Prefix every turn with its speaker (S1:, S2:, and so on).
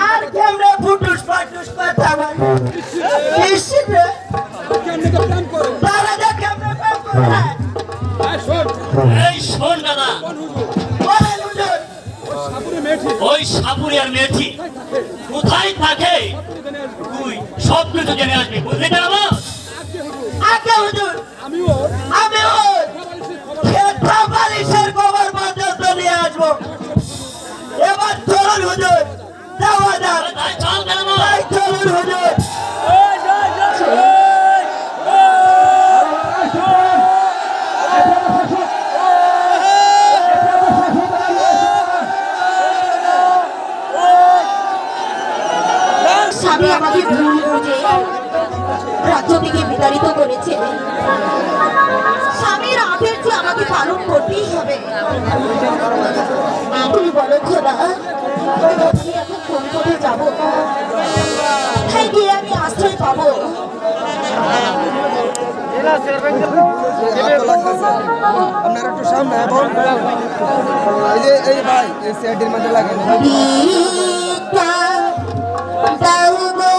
S1: আর কেমনে ফুটুস ফাটুস কথা বল নিশ্চিত রে তারা দেখ কেমনে প্রেম করে
S2: এই শোন দাদা,
S1: বলেন হুজুর
S2: ওই সাপুরিয়ার মেয়েটি কোথায় থাকে তুই সব কিছু জেনে আসবি, বুঝলি না বাবা?
S1: আগে হুজুর আমি ওর খেতা বালিশের খবর পর্যন্ত নিয়ে আসবো। এবার চলুন হুজুর যাওয়া যাক,
S2: তাই চল কেন বাবা?
S1: তাই চলুন হুজুর।
S3: স্বামী আমাকে ভুল বুঝে রাজ্য থেকে বিতাড়িত করেছে। স্বামীর আদেশ যে আমাকে পালন করতেই হবে। তুমি বলো খোদা, আমি এখন কোন পথে যাবো? কোথায় গিয়ে আমি আশ্রয় পাবো?
S4: আপনারা একটু সামনে এই যে ভাই এই সাইডের মধ্যে লাগে
S3: ভিক্ষা দাও গো